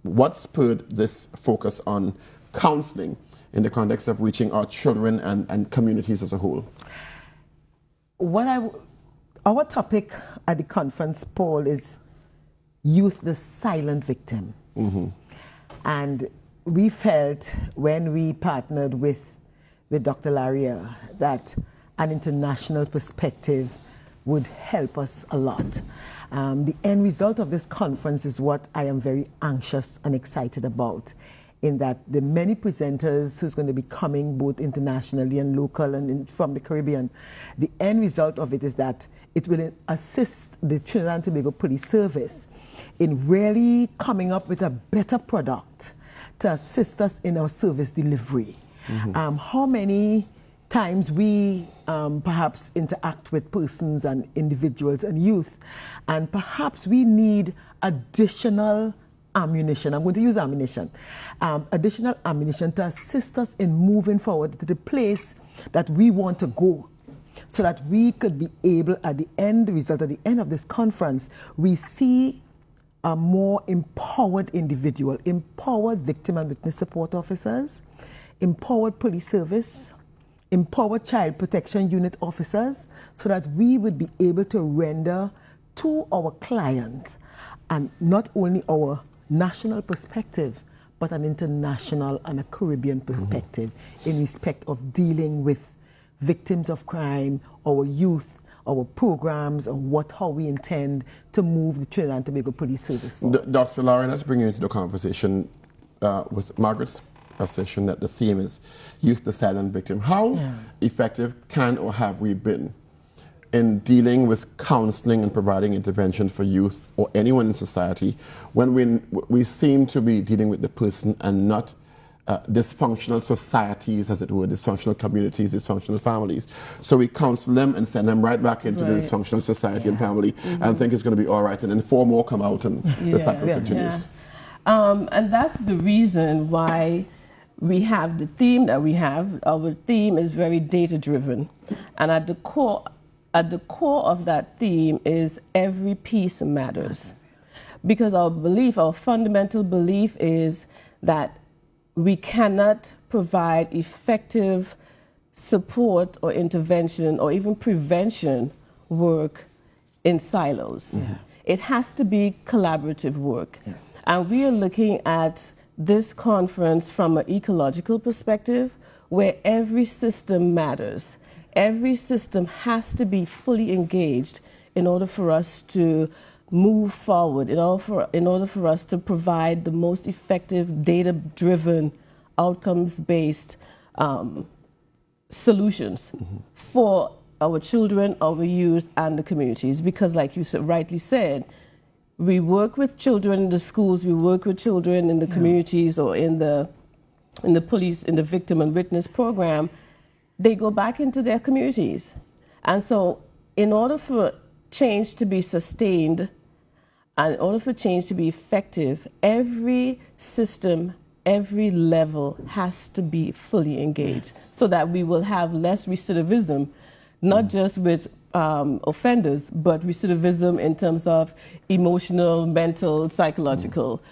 what spurred this focus on counseling in the context of reaching our children and communities as a whole? Our topic at the conference, Paul, is youth, the silent victim. Mm-hmm. And we felt when we partnered with Dr. Larrier that an international perspective would help us a lot. The end result of this conference is what I am very anxious and excited about, in that the many presenters who's going to be coming both internationally and local and from the Caribbean, the end result of it is that it will assist the Trinidad and Tobago Police Service in really coming up with a better product to assist us in our service delivery. Mm-hmm. How many times we perhaps interact with persons and individuals and youth, and perhaps we need additional ammunition. I'm going to use ammunition. Additional ammunition to assist us in moving forward to the place that we want to go, so that we could be able, at the end result, at the end of this conference, we see a more empowered individual, empowered victim and witness support officers, empowered police service, empowered child protection unit officers, so that we would be able to render to our clients, and not only our national perspective, but an international and a Caribbean perspective, mm-hmm. in respect of dealing with victims of crime, our youth, our programs, and how we intend to move the Trinidad and Tobago Police Service forward. Dr. Larrier, let's bring you into the conversation with Margaret's session that the theme is youth, the silent victim. How effective can or have we been in dealing with counseling and providing intervention for youth or anyone in society when we seem to be dealing with the person and not dysfunctional societies, as it were, dysfunctional communities, dysfunctional families? So we counsel them and send them right back into the dysfunctional society and family, mm-hmm. and think it's going to be all right, and then 4 more come out and the cycle continues. And that's the reason why we have the theme that we have. Our theme is very data-driven, and at the core of that theme is every piece matters, because our fundamental belief is that we cannot provide effective support or intervention or even prevention work in silos. Yeah. It has to be collaborative work. Yes. And we are looking at this conference from an ecological perspective, where every system matters. Every system has to be fully engaged in order for us to move forward, in order for us to provide the most effective, data-driven, outcomes-based solutions, mm-hmm. for our children, our youth, and the communities. Because, like you rightly said, we work with children in the schools, we work with children in the communities, or in the police, in the victim and witness program. They go back into their communities. And so in order for change to be sustained, and in order for change to be effective, every system, every level has to be fully engaged, so that we will have less recidivism, not just with offenders, but recidivism in terms of emotional, mental, psychological